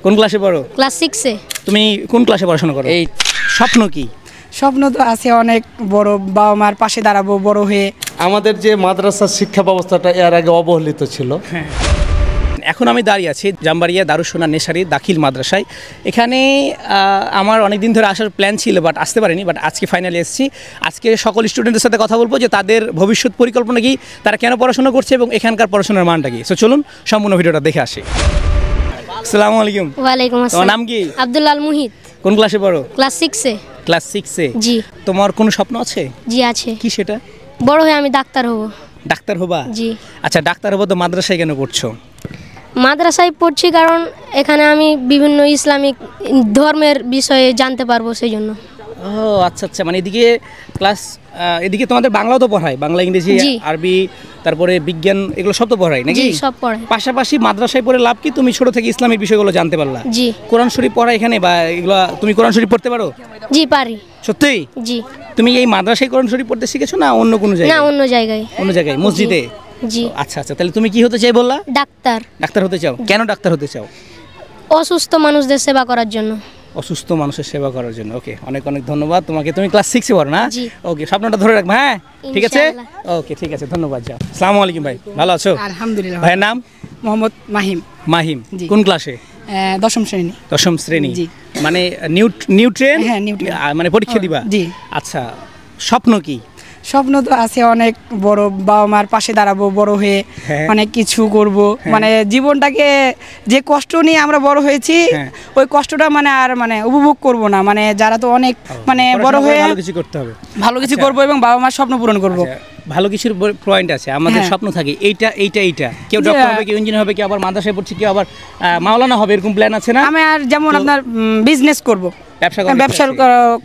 কোন ক্লাসে পড়ো? ক্লাস 6 এ। তুমি কোন ক্লাসে পড়াশোনা করো? 8। স্বপ্ন কি? স্বপ্ন তো আছে অনেক বড়, বাবা মার পাশে দাঁড়াবো বড় হয়ে। আমাদের যে মাদ্রাসার শিক্ষা ব্যবস্থাটা এর আগে অবহেলিত ছিল। এখন আমি দাঁড়িয়ে আছি জামবাড়িয়া দারুসোনা নেশারি দাখিল মাদ্রাসায়। এখানে আমার অনেক দিন ধরে আসার প্ল্যান ছিল, বাট আসতে পারিনি, বাট আজকে ফাইনালি এসেছি। আজকে সকল স্টুডেন্টদের সাথে কথা বলবো যে তাদের ভবিষ্যৎ পরিকল্পনা কি, তারা কেন পড়াশোনা করছে এবং এখানকার পড়াশোনার মানটা কি। সো চলুন সম্পূর্ণ ভিডিওটা দেখে আসি। আসসালামু আলাইকুম। ওয়ালাইকুম আসসালাম। তোমার নাম কি? আব্দুল আল মুহিত। কোন ক্লাসে পড়ো? ক্লাস 6 এ। ক্লাস 6 এ। জি। তোমার কোনো স্বপ্ন আছে? জি আছে। কি সেটা? বড় হয়ে আমি ডাক্তার হব। ডাক্তার হবা? জি। আচ্ছা, ডাক্তার হবো তো মাদ্রাসায় কেন পড়ছো? মাদ্রাসায় পড়ছি কারণ এখানে আমি বিভিন্ন ইসলামিক ধর্মের বিষয়ে জানতে পারবো, সেই জন্য। ও আচ্ছা আচ্ছা, মানে এদিকে ক্লাস এদিকে তোমাদের বাংলাও তো পড়ায়, বাংলা ইংরেজি আরবি তারপরে বিজ্ঞান এগুলো সব তো পড়ায় নাকি? জি, সব পড়ায়। পাশাপাশি মাদ্রাসায় পড়ে লাভ কি, তুমি ছোট থেকে ইসলামিক বিষয়গুলো জানতে পারলা। জি। কোরআন শরীফ পড়া এখানে, বা এগুলো তুমি কোরআন শরীফ পড়তে পারো? জি পারি। সত্যি? জি। তুমি এই মাদ্রাসায় কোরআন শরীফ পড়তে শিখেছো না অন্য কোনো জায়গায়? না, অন্য জায়গায়। অন্য জায়গায় মসজিদে? জি। আচ্ছা আচ্ছা, তাহলে তুমি কি হতে চাই বললা? ডাক্তার। ডাক্তার হতে চাও? কেন ডাক্তার হতে চাও? অসুস্থ মানুষদের সেবা করার জন্য। অসুস্থ মানুষের সেবা করার জন্য। ওকে, অনেক অনেক ধন্যবাদ তোমাকে। তুমি ক্লাস 6 এ পড়ো না? জি। ওকে, স্বপ্নটা ধরে রাখবে। হ্যাঁ ঠিক আছে। ইনশাআল্লাহ। ওকে ঠিক আছে, ধন্যবাদ। যাও। আসসালামু আলাইকুম ভাই, ভালো আছো? আলহামদুলিল্লাহ। ভাইয়ের নাম? মোহাম্মদ মাহিম। মাহিম। জি। কোন ক্লাসে? 10ম শ্রেণী। 10ম শ্রেণী। জি। মানে নিউট্রেন? হ্যাঁ, নিউট্রেন। মানে পরীক্ষা দিবা? জি। আচ্ছা, স্বপ্ন কি? স্বপ্ন তো আছে অনেক বড়, বাবা মার পাশে দাঁড়াবো বড় হয়ে। হ্যাঁ। অনেক কিছু করব। মানে জীবনটাকে যে কষ্ট নিয়ে আমরা বড় হয়েছি, হ্যাঁ। ওই কষ্টটা মানে আর মানে উপভোগ করব না। মানে যারা তো অনেক মানে বড় হয়ে ভালো কিছু করতে হবে। ভালো কিছু আচ্ছা। করব এবং বাবা মার স্বপ্ন পূরণ করব। আচ্ছা, ভালো কিছুর পয়েন্ট আছে। আমাদের হ্যাঁ। স্বপ্ন থাকে এইটা এইটা এইটা, কেউ ডক্টর হবে, কেউ ইঞ্জিনিয়ার হবে, কেউ আবার মাদ্রাসায় পড়ছে, কেউ আবার মাওলানা হবে, এরকম প্ল্যান আছে না? আমি আর যেমন আপনার বিজনেস করব, ব্যবসা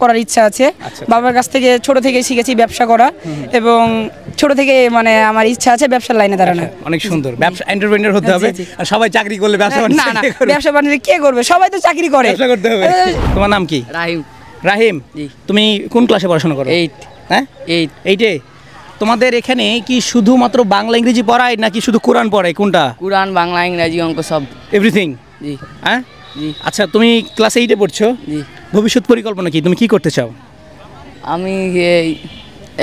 করার ইচ্ছা আছে। আচ্ছা। বাবার কাছ থেকে ছোট থেকে শিখেছি ব্যবসা করা, এবং ছোট থেকে মানে আমার ইচ্ছা আছে ব্যবসার লাইনে দাঁড়ানো। অনেক সুন্দর। ব্যবসা এন্টারপ্রেনার হতে হবে। জি। আর সবাই চাকরি করলে ব্যবসা না না, ব্যবসা বাণিজ্য কে করবে? সবাই তো চাকরি করে। ব্যবসা করতে হবে। তোমার নাম কি? রাহিম। রাহিম। জি। তুমি কোন ক্লাসে পড়াশোনা করো? 8। হ্যাঁ 8। 8 এ। তোমাদের এখানে কি শুধুমাত্র বাংলা ইংরেজি পড়ায় নাকি শুধু কোরআন পড়ায়? কোনটা? কুরআন, বাংলা, ইংরেজি, অঙ্ক সব। এভরিথিং? জি। হ্যাঁ। জি। আচ্ছা, তুমি ক্লাস 8 এ পড়ছো। জি। ভবিষ্যৎ পরিকল্পনা কি, তুমি কি করতে চাও? আমি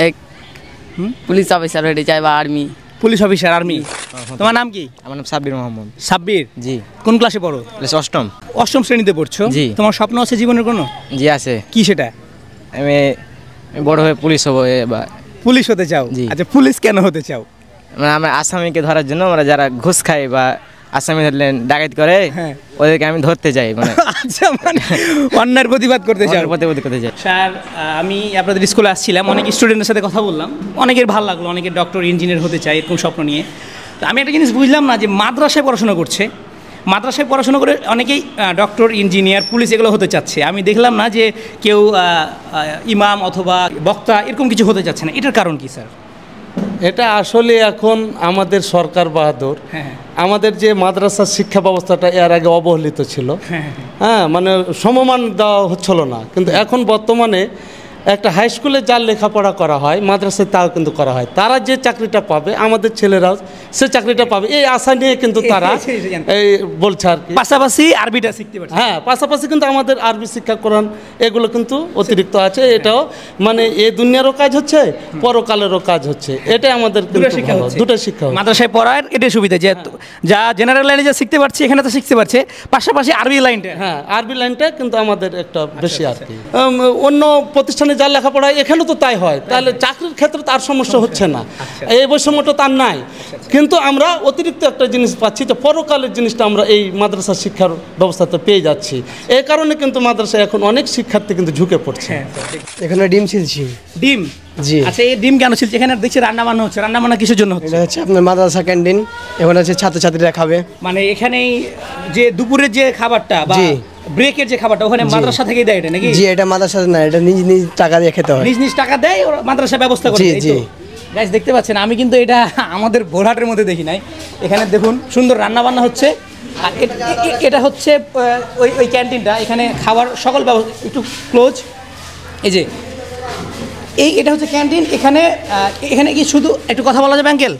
এক পুলিশ অফিসার হতে চাই বা আর্মি। Police officer, army. তোমার নাম কি? আমার নাম সাব্বির মোহাম্মদ। সাব্বির। জি। কোন ক্লাসে পড়ো? ক্লাস 8ম। 8ম শ্রেণীতে পড়ছো। জি। তোমার স্বপ্ন আছে জীবনের কোনো? জি আছে। কি সেটা? আমি বড় হয়ে পুলিশ হবো বা পুলিশ হতে চাও? জি। আচ্ছা, পুলিশ কেন হতে চাও? মানে আমরা আসামিকে ধরার জন্য, আমরা যারা ঘুষ খাই বা আসামি ধরলেন ডাকাত করে, হ্যাঁ। ওদেরকে আমি ধরতে যাই, মানে আচ্ছা, মানে অন্যায়ের প্রতিবাদ করতে চাও? প্রতিবাদ করতে যাই। স্যার, আমি আপনাদের স্কুলে আসছিলাম, অনেক স্টুডেন্টের সাথে কথা বললাম, অনেকের ভালো লাগলো, অনেকে ডক্টর ইঞ্জিনিয়ার হতে চায় এরকম স্বপ্ন নিয়ে। তো আমি একটা জিনিস বুঝলাম না, যে মাদ্রাসায় পড়াশোনা করছে, মাদ্রাসায় পড়াশোনা করে অনেকেই ডক্টর, ইঞ্জিনিয়ার, পুলিশ এগুলো হতে চাচ্ছে। আমি দেখলাম না যে কেউ ইমাম অথবা বক্তা এরকম কিছু হতে চাচ্ছে না। এটার কারণ কি স্যার? এটা আসলে এখন আমাদের সরকার বাহাদুর। হ্যাঁ। আমাদের যে মাদ্রাসার শিক্ষা ব্যবস্থাটা এর আগে অবহেলিত ছিল। হ্যাঁ, মানে সমমান দেওয়া হচ্ছিল না, কিন্তু এখন বর্তমানে একটা হাই স্কুলে যার লেখাপড়া করা হয়, মাদ্রাসায় তাও কিন্তু করা হয়। তারা যে চাকরিটা পাবে, আমাদের ছেলেরাও সে চাকরিটা পাবে, এই আশা নিয়ে কিন্তু তারা এই বলছে আর কি। পাশাপাশি আরবিটা শিখতে পারছে। হ্যাঁ, পাশাপাশি কিন্তু আমাদের আরবি শিক্ষা কোরআন এগুলো কিন্তু অতিরিক্ত আছে। এটাও মানে এই দুনিয়ারও কাজ হচ্ছে, পরকালেরও কাজ হচ্ছে। এটাই আমাদের দুটো শিক্ষা হচ্ছে। মাদ্রাসায় পড়ার এটাই সুবিধা, যে যা জেনারেল লাইনে যা শিখতে পারছে এখানে তো শিখতে পারছে, পাশাপাশি আরবি লাইনটা। হ্যাঁ, আরবি লাইনটা কিন্তু আমাদের একটা বেশি আর কি। অন্য প্রতিষ্ঠানে যা লেখাপড়া এখানে তো তাই হয়, তাহলে চাকরির ক্ষেত্রে তার সমস্যা হচ্ছে না, এই বৈষম্যটা তার নাই। কিন্তু আমরা অতিরিক্ত একটা জিনিস পাচ্ছি, যে পরকালের জিনিসটা আমরা এই মাদ্রাসা শিক্ষার ব্যবস্থাতে পেয়ে যাচ্ছি। এই কারণে কিন্তু মাদ্রাসায় এখন অনেক শিক্ষার্থী কিন্তু ঝুঁকে পড়ছে। এখানে ডিম ছিলছি। ডিম? জি। আচ্ছা, এই ডিম কেন ছিলছে? এখানে দেখছি রান্না বান্না হচ্ছে, রান্না বান্না কিসের জন্য হচ্ছে? এটা হচ্ছে আপনার মাদ্রাসা ক্যান্টিন, এখানে হচ্ছে ছাত্রছাত্রীরা খাবে। মানে এখানেই যে দুপুরের যে খাবারটা বা জি। ব্রেকের যে খাবারটা ওখানে মাদ্রাসা থেকেই দেয় এটা নাকি? জি, এটা মাদ্রাসা না, এটা নিজ নিজ টাকা দিয়ে খেতে হয়। নিজ নিজ টাকা দেয়, ওরা মাদ্রাসা ব্যবস্থা করে। জি, দেয় জি। তো গাইস, দেখতে পাচ্ছেন, আমি কিন্তু এটা আমাদের ভোরহাটের মধ্যে দেখি নাই। এখানে দেখুন সুন্দর রান্না বান্না হচ্ছে। আর এটা হচ্ছে ওই ক্যান্টিনটা, এখানে খাবার সকল ব্যবস্থা একটু ক্লোজ। এই যে এটা হচ্ছে ক্যান্টিন। এখানে কি শুধু একটু কথা বলা যাবে আঙ্কেল?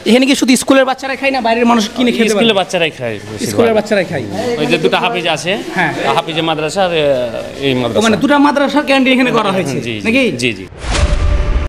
এখানে কি শুধু স্কুলের বাচ্চারাই খায় না বাইরের মানুষ কিনে খেতে পারে? স্কুলের বাচ্চারাই খায় বেশিরভাগ। স্কুলের বাচ্চারাই খায়। ওই যে দুটো হাফিজ আছে, হ্যাঁ। হাফিজে মাদ্রাসা আর এই তো মাদ্রাসা। মানে দুটো মাদ্রাসার ক্যান্টিন এখানে করা হয়েছে জি নাকি? জি জি।